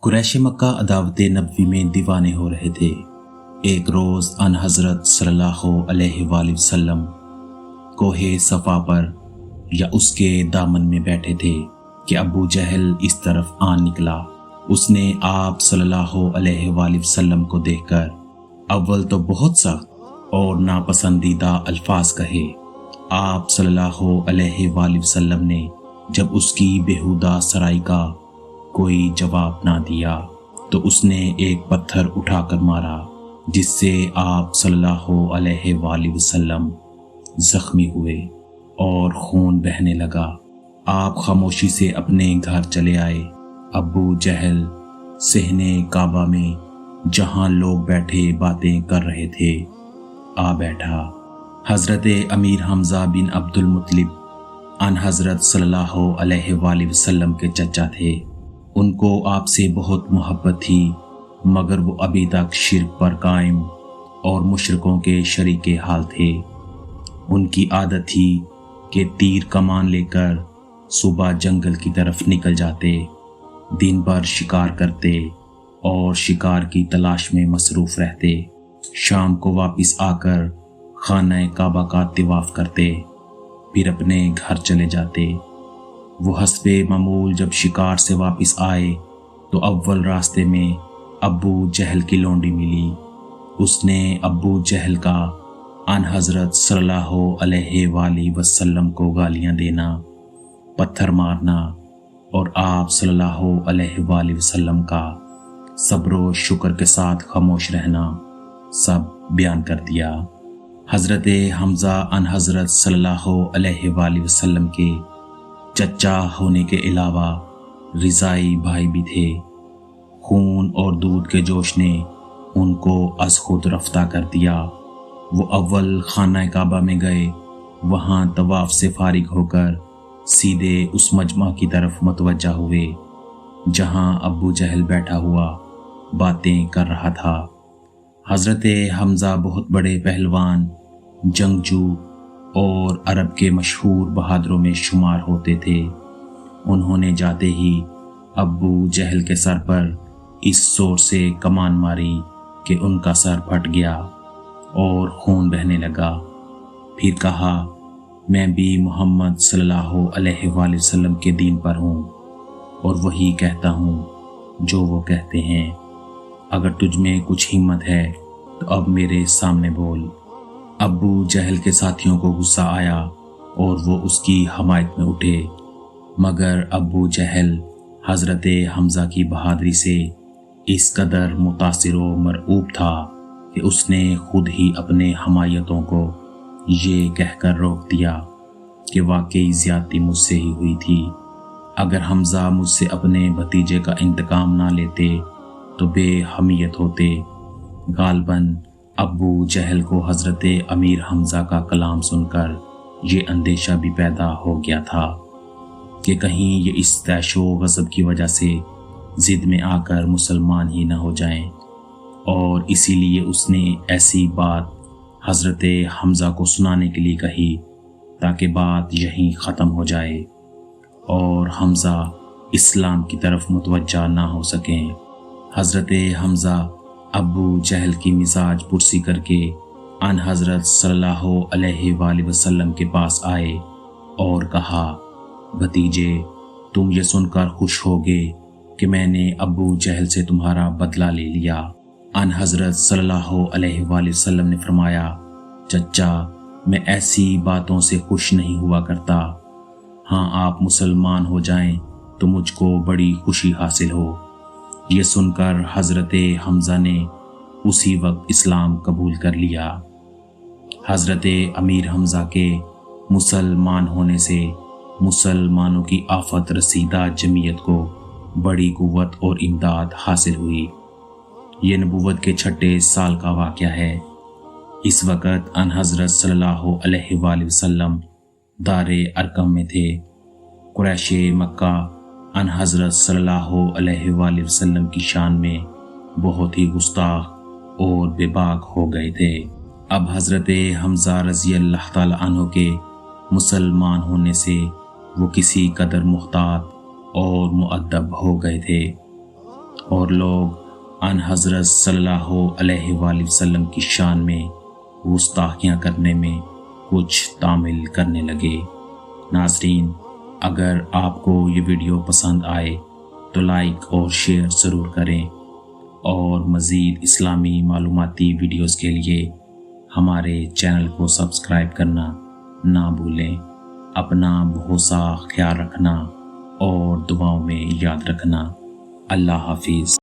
قریش مکہ عداوت نبوی میں دیوانے ہو رہے تھے۔ ایک روز ان حضرت صلی اللہ علیہ وآلہ وسلم کوہ صفا پر یا اس کے دامن میں بیٹھے تھے کہ ابو جہل اس طرف آن نکلا۔ اس نے آپ صلی اللہ علیہ وآلہ وسلم کو دیکھ کر اول تو بہت سخت اور ناپسندیدہ الفاظ کہے۔ آپ صلی اللہ علیہ وآلہ وسلم نے جب اس کی بیہودہ سرائی کا کوئی جواب نہ دیا تو اس نے ایک پتھر اٹھا کر مارا، جس سے آپ صلی اللہ علیہ وآلہ وسلم زخمی ہوئے اور خون بہنے لگا۔ آپ خاموشی سے اپنے گھر چلے آئے۔ ابو جہل صحن کعبہ میں جہاں لوگ بیٹھے باتیں کر رہے تھے آ بیٹھا۔ حضرت امیر حمزہ بن عبد المطلب ان حضرت صلی اللہ علیہ وآلہ وسلم کے چچا تھے۔ ان کو آپ سے بہت محبت تھی، مگر وہ ابھی تک شرک پر قائم اور مشرکوں کے شریک حال تھے۔ ان کی عادت تھی کہ تیر کمان لے کر صبح جنگل کی طرف نکل جاتے، دن بھر شکار کرتے اور شکار کی تلاش میں مصروف رہتے، شام کو واپس آ کر خانہ کعبہ کا طواف کرتے، پھر اپنے گھر چلے جاتے۔ وہ حسب معمول جب شکار سے واپس آئے تو اول راستے میں ابو جہل کی لونڈی ملی۔ اس نے ابو جہل کا ان حضرت صلی اللہ علیہ وآلہ وسلم کو گالیاں دینا، پتھر مارنا اور آپ صلی اللہ علیہ وآلہ وسلم کا صبر و شکر کے ساتھ خاموش رہنا سب بیان کر دیا۔ حضرت حمزہ ان حضرت صلی اللہ علیہ وآلہ وسلم کے چچا ہونے کے علاوہ رضائی بھائی بھی تھے۔ خون اور دودھ کے جوش نے ان کو از خود رفتہ کر دیا۔ وہ اول خانہ کعبہ میں گئے، وہاں طواف سے فارغ ہو کر سیدھے اس مجمع کی طرف متوجہ ہوئے جہاں ابو جہل بیٹھا ہوا باتیں کر رہا تھا۔ حضرت حمزہ بہت بڑے پہلوان، جنگجو اور عرب کے مشہور بہادروں میں شمار ہوتے تھے۔ انہوں نے جاتے ہی ابو جہل کے سر پر اس زور سے کمان ماری کہ ان کا سر پھٹ گیا اور خون بہنے لگا۔ پھر کہا، میں بھی محمد صلی اللہ علیہ وآلہ وسلم کے دین پر ہوں اور وہی کہتا ہوں جو وہ کہتے ہیں۔ اگر تجھ میں کچھ ہمت ہے تو اب میرے سامنے بول۔ ابو جہل کے ساتھیوں کو غصہ آیا اور وہ اس کی حمایت میں اٹھے، مگر ابو جہل حضرت حمزہ کی بہادری سے اس قدر متاثر و مرعوب تھا کہ اس نے خود ہی اپنے حمایتوں کو یہ کہہ کر روک دیا کہ واقعی زیادتی مجھ سے ہی ہوئی تھی۔ اگر حمزہ مجھ سے اپنے بھتیجے کا انتقام نہ لیتے تو بے حمیت ہوتے۔ غالباً ابو جہل کو حضرت امیر حمزہ کا کلام سن کر یہ اندیشہ بھی پیدا ہو گیا تھا کہ کہیں یہ اس طیش و غضب کی وجہ سے ضد میں آ کر مسلمان ہی نہ ہو جائیں، اور اسی لیے اس نے ایسی بات حضرت حمزہ کو سنانے کے لیے کہی تاکہ بات یہیں ختم ہو جائے اور حمزہ اسلام کی طرف متوجہ نہ ہو سکیں۔ حضرت حمزہ ابو جہل کی مزاج پرسی کر کے ان حضرت صلی اللہ علیہ وآلہ وسلم کے پاس آئے اور کہا، بھتیجے، تم یہ سن کر خوش ہوگے کہ میں نے ابو جہل سے تمہارا بدلہ لے لیا۔ ان حضرت صلی اللہ علیہ وآلہ وسلم نے فرمایا، چچا، میں ایسی باتوں سے خوش نہیں ہوا کرتا۔ ہاں، آپ مسلمان ہو جائیں تو مجھ کو بڑی خوشی حاصل ہو۔ یہ سن کر حضرت حمزہ نے اسی وقت اسلام قبول کر لیا۔ حضرت امیر حمزہ کے مسلمان ہونے سے مسلمانوں کی آفت رسیدہ جمعیت کو بڑی قوت اور امداد حاصل ہوئی۔ یہ نبوت کے 6 سال کا واقعہ ہے۔ اس وقت ان حضرت صلی اللہ علیہ وآلہ وسلم دار ارقم میں تھے۔ قریش مکہ ان حضرت صلی اللہ علیہ وآلہ وسلم کی شان میں بہت ہی گستاخ اور بے باک ہو گئے تھے۔ اب حضرت حمزہ رضی اللہ تعالی عنہ کے مسلمان ہونے سے وہ کسی قدر محتاط اور مؤدب ہو گئے تھے۔ اور لوگ ان حضرت صلی اللہ علیہ وآلہ وسلم کی شان میں گستاخیاں کرنے میں کچھ تعمیل کرنے لگے۔ ناظرین، اگر آپ کو یہ ویڈیو پسند آئے تو لائک اور شیئر ضرور کریں، اور مزید اسلامی معلوماتی ویڈیوز کے لیے ہمارے چینل کو سبسکرائب کرنا نہ بھولیں۔ اپنا بہت سا خیال رکھنا اور دعاؤں میں یاد رکھنا۔ اللہ حافظ۔